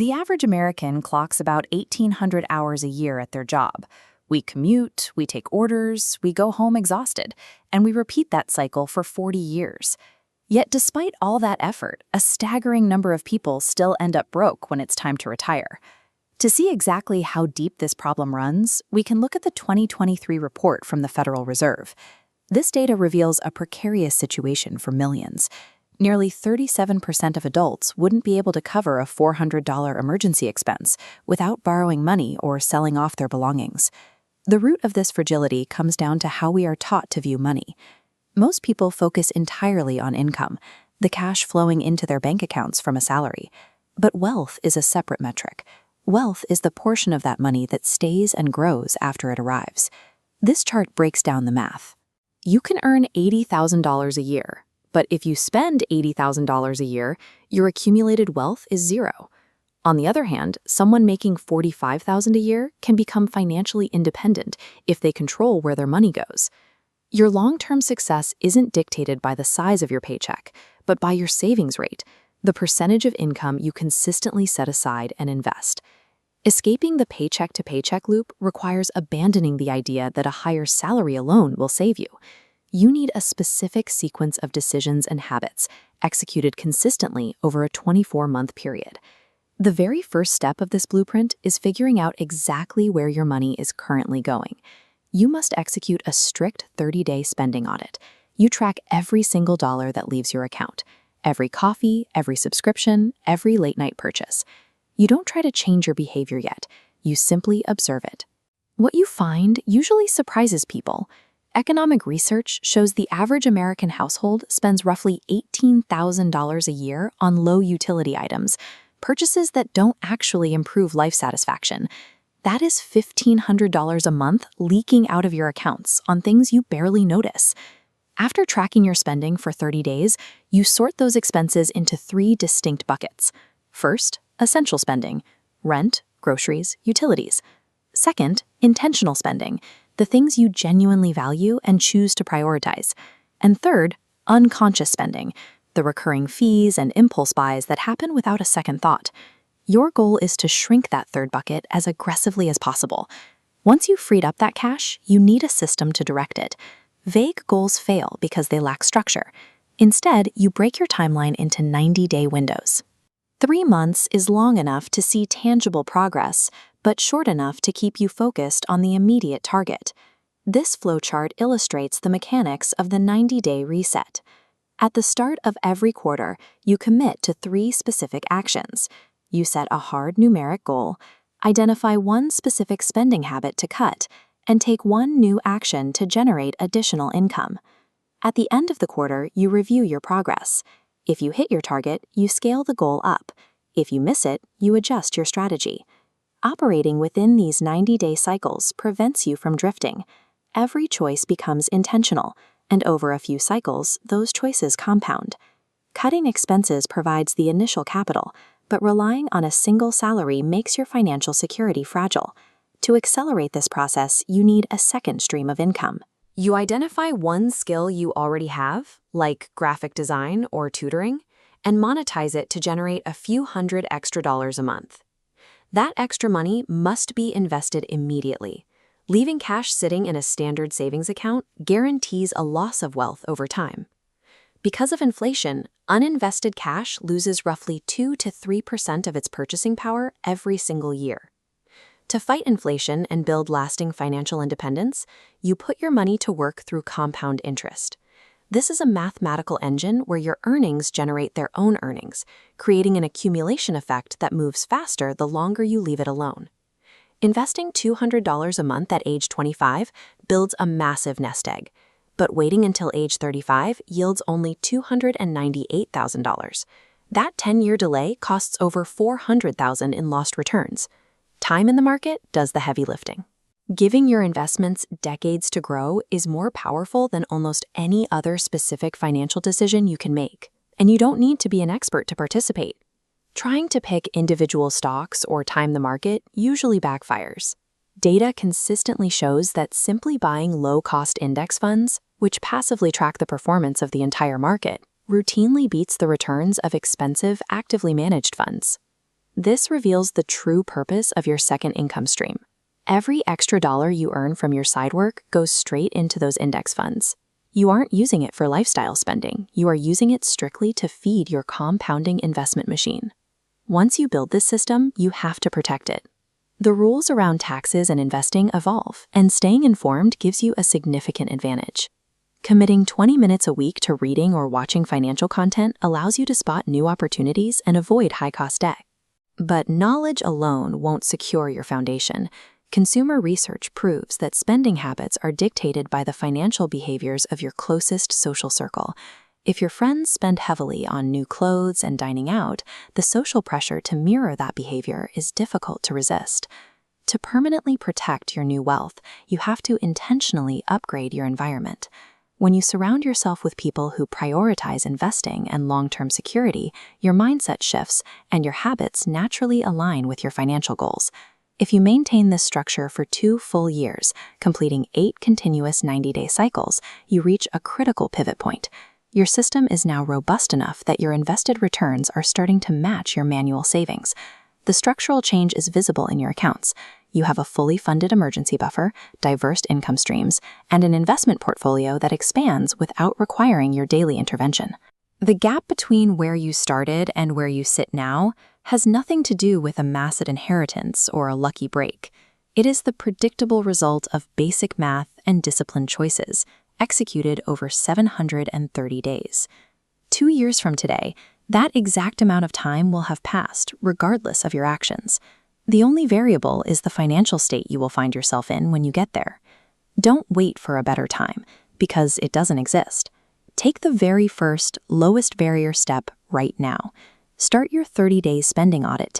The average American clocks about 1,800 hours a year at their job. We commute, we take orders, we go home exhausted, and we repeat that cycle for 40 years. Yet despite all that effort, a staggering number of people still end up broke when it's time to retire. To see exactly how deep this problem runs, we can look at the 2023 report from the Federal Reserve. This data reveals a precarious situation for millions. Nearly 37% of adults wouldn't be able to cover a $400 emergency expense without borrowing money or selling off their belongings. The root of this fragility comes down to how we are taught to view money. Most people focus entirely on income, the cash flowing into their bank accounts from a salary. But wealth is a separate metric. Wealth is the portion of that money that stays and grows after it arrives. This chart breaks down the math. You can earn $80,000 a year, but if you spend $80,000 a year, your accumulated wealth is zero. On the other hand, someone making $45,000 a year can become financially independent if they control where their money goes. Your long-term success isn't dictated by the size of your paycheck, but by your savings rate, the percentage of income you consistently set aside and invest. Escaping the paycheck-to-paycheck loop requires abandoning the idea that a higher salary alone will save you. You need a specific sequence of decisions and habits executed consistently over a 24-month period. The very first step of this blueprint is figuring out exactly where your money is currently going. You must execute a strict 30-day spending audit. You track every single dollar that leaves your account, every coffee, every subscription, every late-night purchase. You don't try to change your behavior yet. You simply observe it. What you find usually surprises people. Economic research shows the average American household spends roughly $18,000 a year on low utility items, purchases that don't actually improve life satisfaction. That is $1,500 a month leaking out of your accounts on things you barely notice. After tracking your spending for 30 days, you sort those expenses into 3 distinct buckets. First, essential spending: rent, groceries, utilities. Second, intentional spending: the things you genuinely value and choose to prioritize. And third, unconscious spending: the recurring fees and impulse buys that happen without a second thought. Your goal is to shrink that third bucket as aggressively as possible. Once you've freed up that cash, you need a system to direct it. Vague goals fail because they lack structure. Instead, you break your timeline into 90-day windows. 3 months is long enough to see tangible progress, but short enough to keep you focused on the immediate target. This flowchart illustrates the mechanics of the 90-day reset. At the start of every quarter, you commit to 3 specific actions. You set a hard numeric goal, identify one specific spending habit to cut, and take one new action to generate additional income. At the end of the quarter, you review your progress. If you hit your target, you scale the goal up. If you miss it, you adjust your strategy. Operating within these 90-day cycles prevents you from drifting. Every choice becomes intentional, and over a few cycles, those choices compound. Cutting expenses provides the initial capital, but relying on a single salary makes your financial security fragile. To accelerate this process, you need a second stream of income. You identify one skill you already have, like graphic design or tutoring, and monetize it to generate a few hundred extra dollars a month. That extra money must be invested immediately. Leaving cash sitting in a standard savings account guarantees a loss of wealth over time. Because of inflation, uninvested cash loses roughly 2 to 3% of its purchasing power every single year. To fight inflation and build lasting financial independence, you put your money to work through compound interest. This is a mathematical engine where your earnings generate their own earnings, creating an accumulation effect that moves faster the longer you leave it alone. Investing $200 a month at age 25 builds a massive nest egg, but waiting until age 35 yields only $298,000. That 10-year delay costs over $400,000 in lost returns. Time in the market does the heavy lifting. Giving your investments decades to grow is more powerful than almost any other specific financial decision you can make, and you don't need to be an expert to participate. Trying to pick individual stocks or time the market usually backfires. Data consistently shows that simply buying low-cost index funds, which passively track the performance of the entire market, routinely beats the returns of expensive, actively managed funds. This reveals the true purpose of your second income stream. Every extra dollar you earn from your side work goes straight into those index funds. You aren't using it for lifestyle spending, you are using it strictly to feed your compounding investment machine. Once you build this system, you have to protect it. The rules around taxes and investing evolve, and staying informed gives you a significant advantage. Committing 20 minutes a week to reading or watching financial content allows you to spot new opportunities and avoid high-cost debt. But knowledge alone won't secure your foundation. Consumer research proves that spending habits are dictated by the financial behaviors of your closest social circle. If your friends spend heavily on new clothes and dining out, the social pressure to mirror that behavior is difficult to resist. To permanently protect your new wealth, you have to intentionally upgrade your environment. When you surround yourself with people who prioritize investing and long-term security, your mindset shifts and your habits naturally align with your financial goals. If you maintain this structure for 2 full years, completing 8 continuous 90-day cycles, you reach a critical pivot point. Your system is now robust enough that your invested returns are starting to match your manual savings. The structural change is visible in your accounts. You have a fully funded emergency buffer, diverse income streams, and an investment portfolio that expands without requiring your daily intervention. The gap between where you started and where you sit now has nothing to do with a massive inheritance or a lucky break. It is the predictable result of basic math and disciplined choices, executed over 730 days. 2 years from today, that exact amount of time will have passed, regardless of your actions. The only variable is the financial state you will find yourself in when you get there. Don't wait for a better time, because it doesn't exist. Take the very first, lowest barrier step right now. Start your 30-day spending audit today.